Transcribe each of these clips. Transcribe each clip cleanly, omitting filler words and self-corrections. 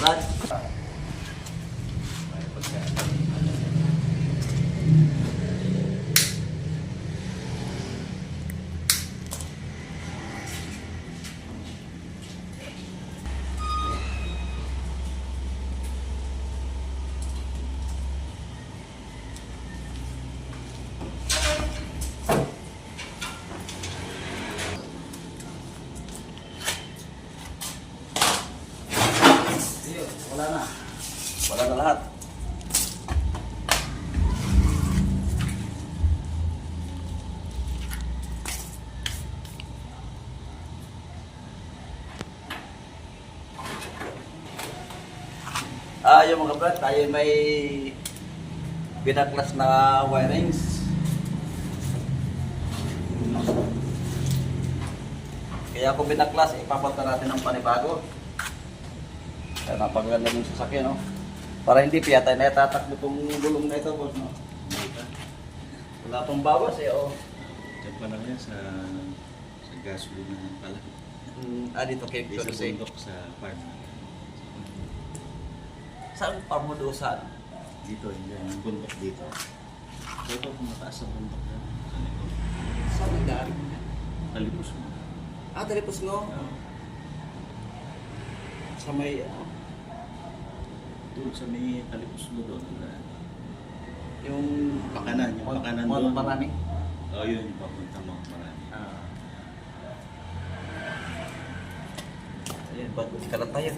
Brad. Wala na. Wala na lahat. Yung mga brad, tayo may binaklas na wirings. Kaya kung binaklas, ipapalta natin ng panibago. Kaya napaganda yung sasakyan, no? Para hindi piyatay na tatakbo itong gulong na ito, boss, no? Wala pong bawas, eh, oh. Diyan pa lang yan sa gasoline na pala. Dito kay Sa bundok sa farm. Saan farm mo doon saan? Dito, yung bundok dito. Dito, mataas sa bundok na. Saan ang galing? Talipos mo. Talipos mo? Sa may, Doon sa may talipos mo doon. yung Pakanan, yung pakanan doon. Marami? Oo, yun yung papunta mo. Marami. Ayan, bago kalat tayo.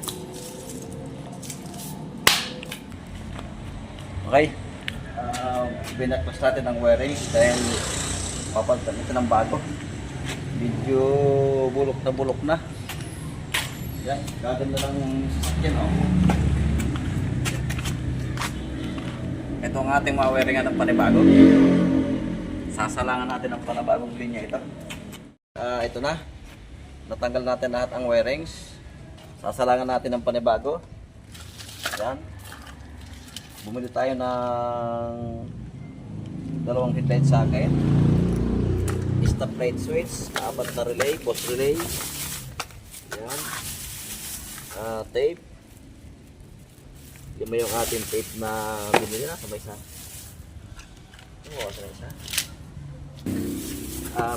Okay. Binaklas natin ang wiring dahil papalitan ito ng bago. Medyo bulok na. Yan, gaganda lang yung sasakyan, oh. Ito ang ating mga wiringan ng panibago. Sasalangan natin ang panibagong linya ito. Ito na. Natanggal natin lahat ang wirings. Sasalangan natin ng panibago. Yan. Bumili tayo ng dalawang headlight socket. Stop light switch. 4 na relay. Boss relay. Yan. Tape. Yung may yung ating tape na binili na. Sabay isa. Oo, sabay isa.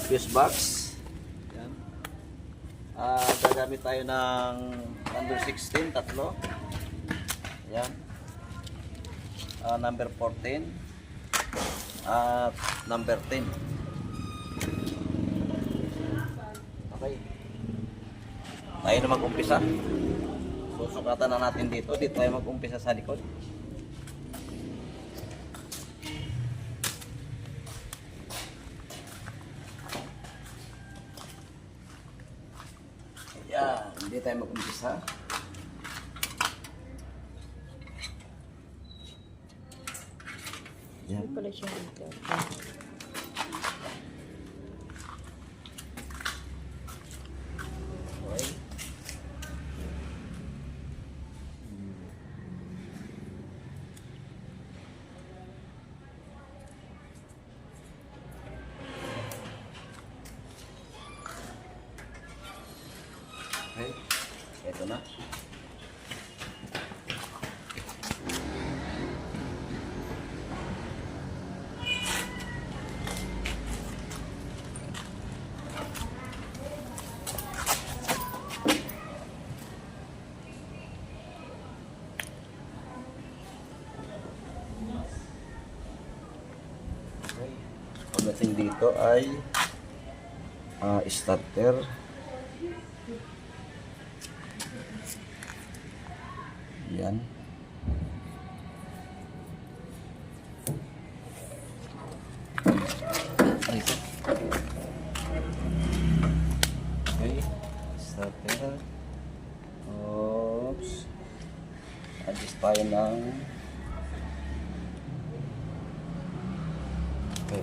Fuse box. Yan. Gagamit tayo ng number 16, tatlo. Yan. Number 14 at number 10. Okay. Tayo na mag-umpisa. Susukatan na natin dito. Dito tayo mag-umpisa sa likod. Ayan. Hindi tayo mag-umpisa. Yan. Pala siya dito. Okay. Okay. Ito na. Pagdating dito ay starter. Yan. Dito. Okay. Starter. Oops. Adjust tayo ng okay.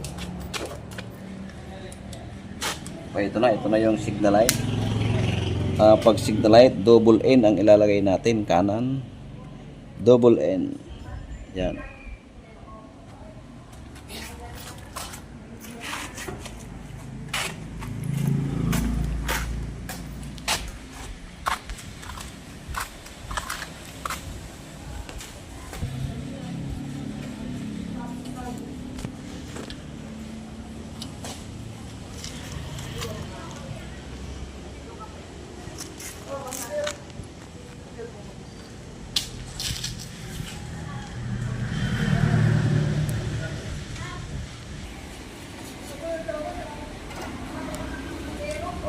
Okay, ito na yung signal light. Pag signal light, double N ang ilalagay natin, kanan, double N. Yan.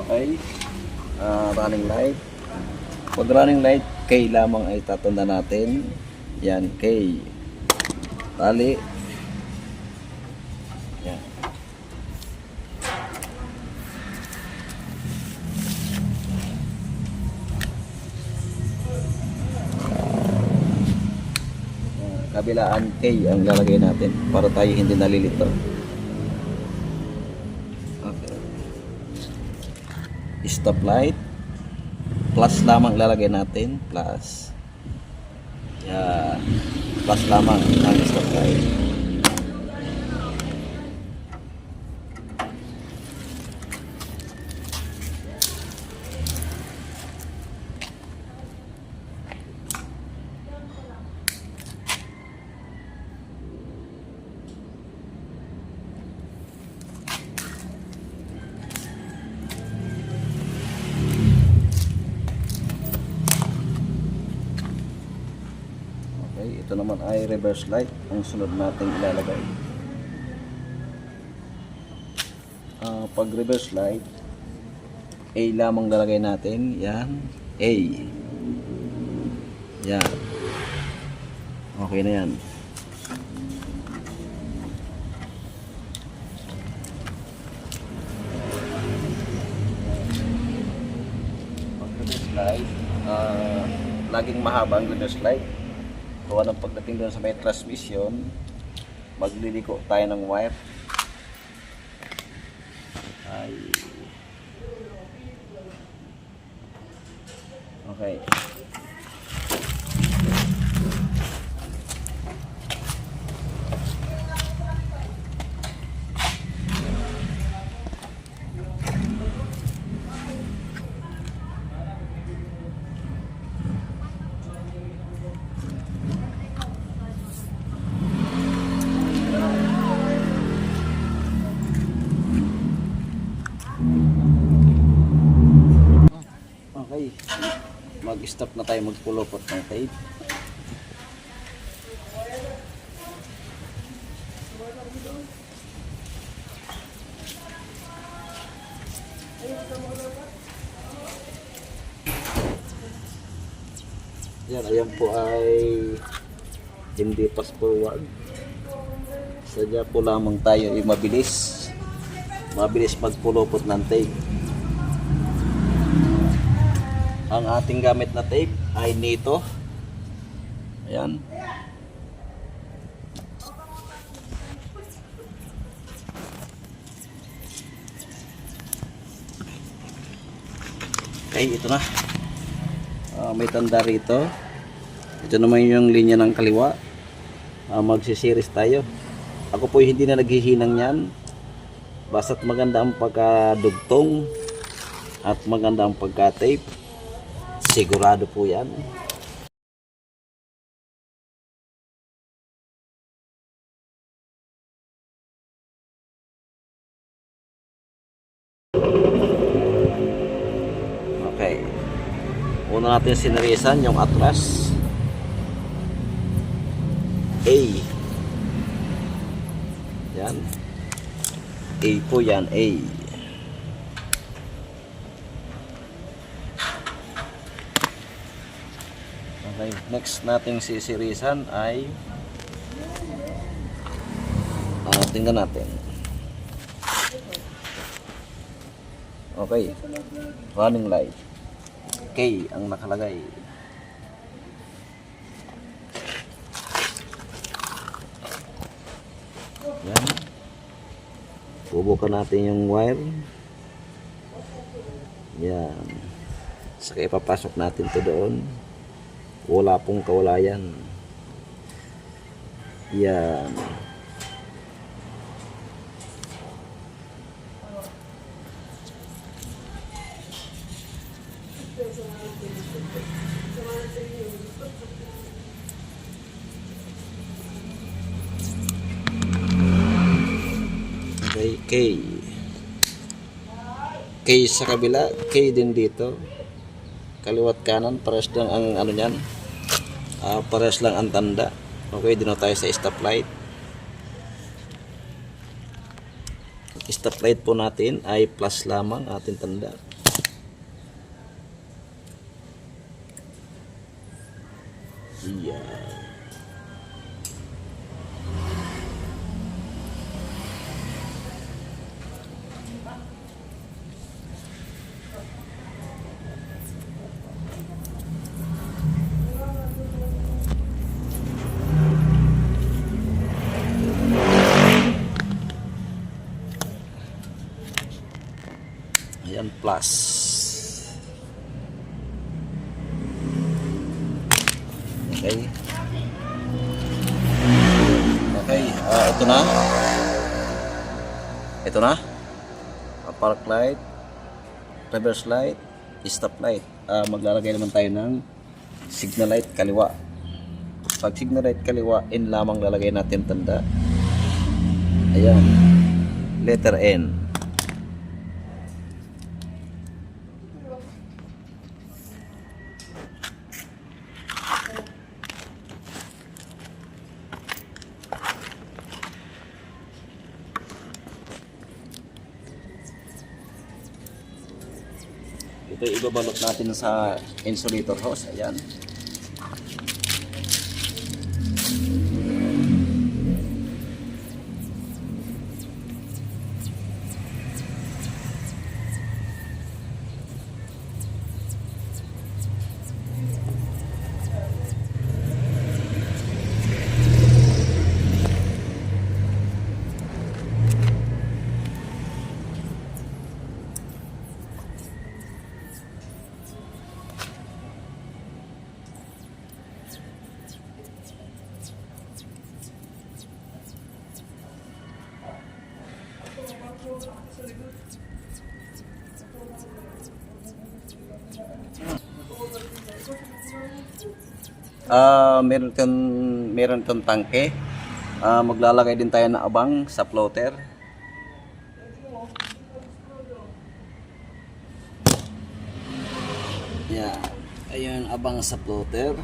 Okay. Running light. Pag running light, K lamang ay tatanda natin. Yan, K. Tali. Yan. Kabilaan K ang lalagay natin para tayo hindi nalilito. Okay. Stop light. Plus lamang lalagay natin. Plus. Yan. Plus lamang ang stop light. Okay, ito naman ay reverse light ang sunod nating ilalagay. Pag reverse light, A lamang lalagay natin. Yan, A. Yan. Okay na yan. Pag reverse light, laging mahaba ang reverse light. Gawa ng pagdating doon sa may transmission, magliliko tayo ng wire. Ay. Okay. Okay, mag-stop na tayo magpulupot ng tape. Yan, ayan po ay hindi pass forward. Sadya po lamang tayo ay mabilis magpulupot ng tape. Ang ating gamit na tape ay nito. Ayan. Okay, ito na. May tanda rito. Ito naman yung linya ng kaliwa. Magsisiris tayo. Ako po hindi na naghihinang yan. Basta't maganda ang pagkadugtong at maganda ang pagka-tape. Sigurado po yan. Okay. Una natin sinirisan yung atlas. A. Yan. A po yan. A. Okay, next nating sisirisan ay tingnan natin. Okay, running light K ang nakalagay. Yan. Bubukan natin yung wire. Yan. Saka ipapasok natin to doon. Wala pong kawalayan. Yan. Okay, K. K sa kabila, K din dito. kaliwat kanan, pares lang ang ano niyan. Pares lang ang tanda. Okay, dito na tayo sa stoplight. Stoplight po natin ay plus lamang ating tanda. Yeah. Ayan, plus. Okay. Okay, ito na. Ito na. Park light, reverse light, stop light. Maglalagay naman tayo ng signal light kaliwa. Pag signal light kaliwa, N lamang lalagay natin tanda. Ayan. Letter N. Ito ibabalot natin sa insulator hose. Ayan. Meron itong tangke. Maglalagay din tayo ng abang sa floater. Yeah. Ayun, abang sa floater.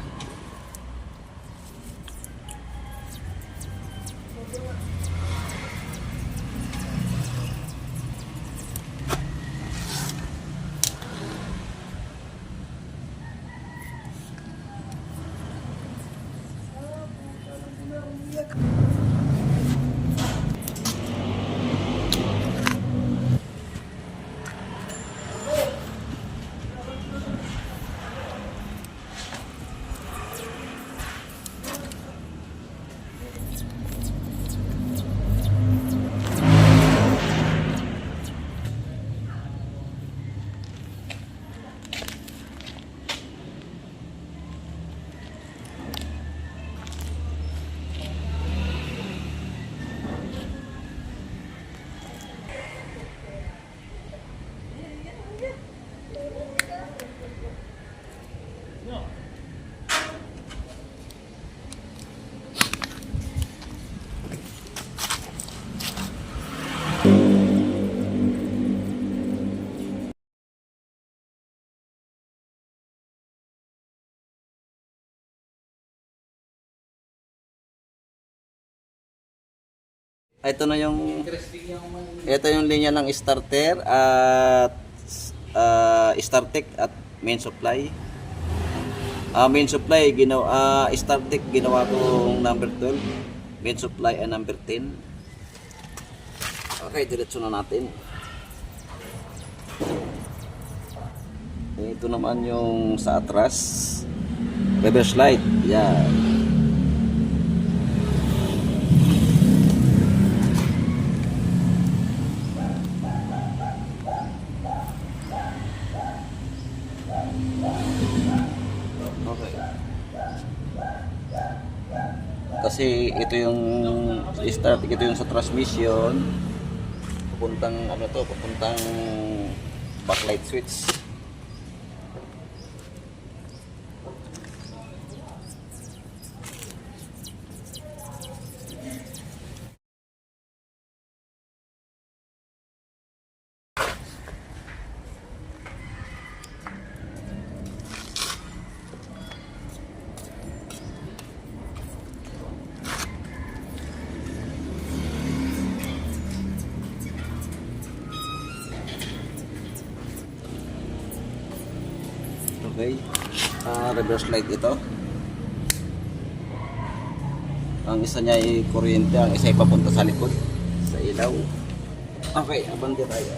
Ito yung linya ng starter at starter at main supply. Main supply ginawa starter ginawa kong number 12, main supply ay number 10. Okay, diretso na natin. Ito naman yung sa atras, reverse light. Yan. Kasi ito yung start, ito yung sa transmission, papuntang ano to, papuntang backlight switch. ilalagay. Reverse light ito. Ang isa niya ay kuryente, ang isa ay papunta sa likod, sa ilaw. Okay, abante tayo.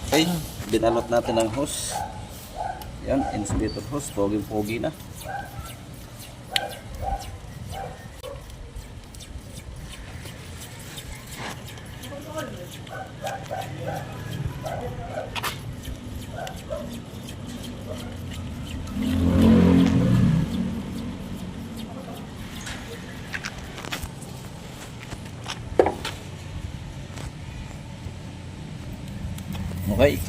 Okay, binalot natin ang hose. Yan, insulator hose, pogi-pogi na. Okay,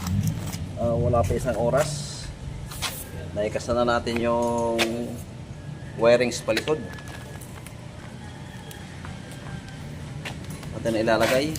wala pa isang oras. Naikasa na natin yung wirings palikod. Natin na ilalagay.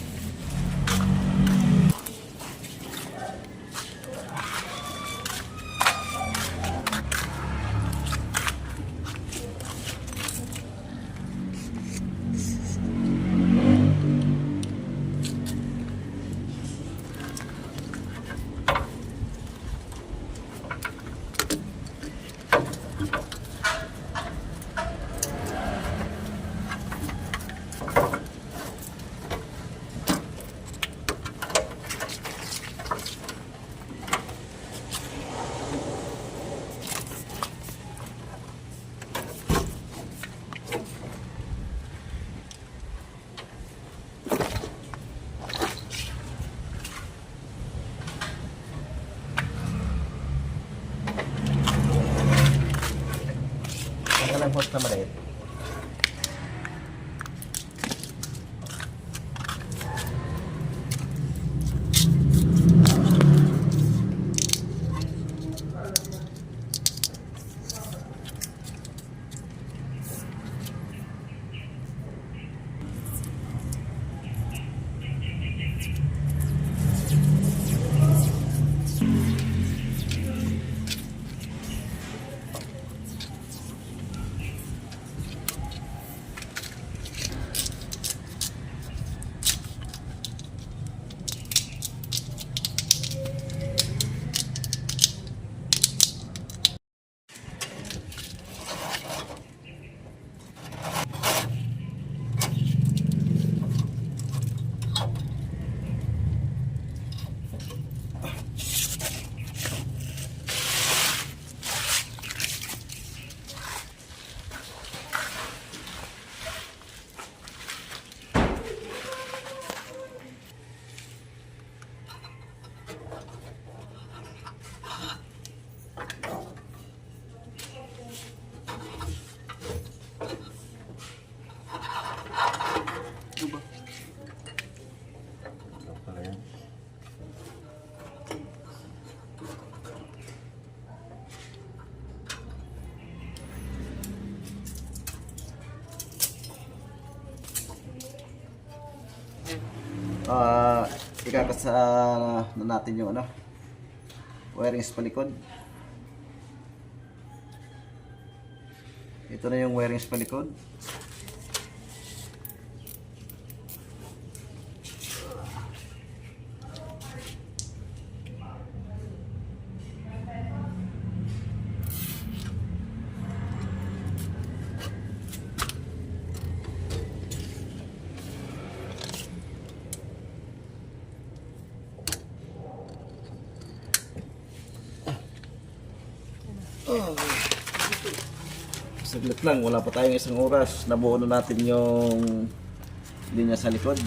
Ang hose na maliit. Ikakasa na natin yung wirings palikod. Ito na yung wirings palikod. Saglit lang, wala pa tayong isang oras. Nabuo na natin yung linya sa likod.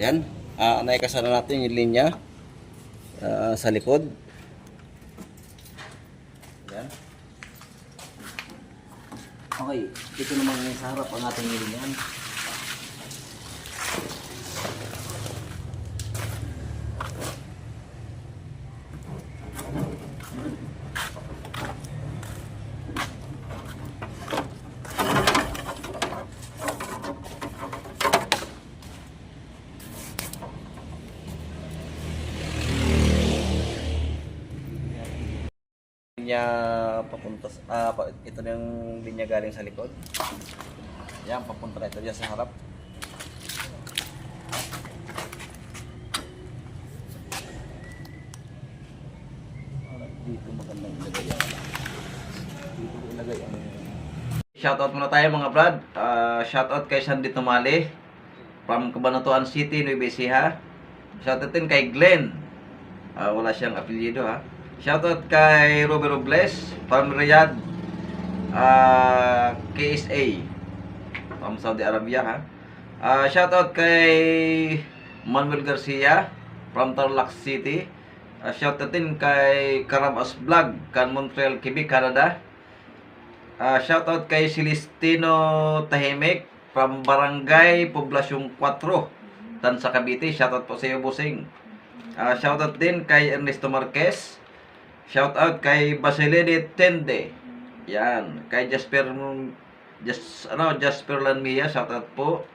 Yan, naikasa na natin yung linya sa likod. Yan. Okay, dito naman sa harap ang ating linya. Linya papunta ito na yung linya galing sa likod. Yan, papunta na ito dyan sa harap. Dito magandang ilagay yan. Dito ilagay ang... Shoutout muna tayo mga brad. Shoutout kay Sandy Tumali from Cabanatuan City, Nueva Ecija. Shoutout din kay Glenn. Wala siyang apelyido ha. Shoutout kay Robert Robles from Riyadh, KSA from Saudi Arabia ha. Shoutout kay Manuel Garcia from Tarlac City. Shoutout din kay Carabas Vlog kan Montreal, Quebec, Canada. Shoutout kay Celestino Tahimik from Barangay Poblacion 4, Tansa, Cavite. Shoutout po sa iyo, bossing. Shoutout din kay Ernesto Marquez. Shoutout kay Basilene Tende. Yan, kay Jasper Lanmia, shoutout po.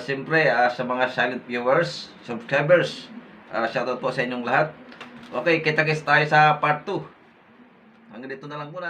Siyempre sa mga silent viewers, subscribers, shoutout po sa inyong lahat. Okay, kita-kits tayo sa part 2. Hanggang dito na lang muna.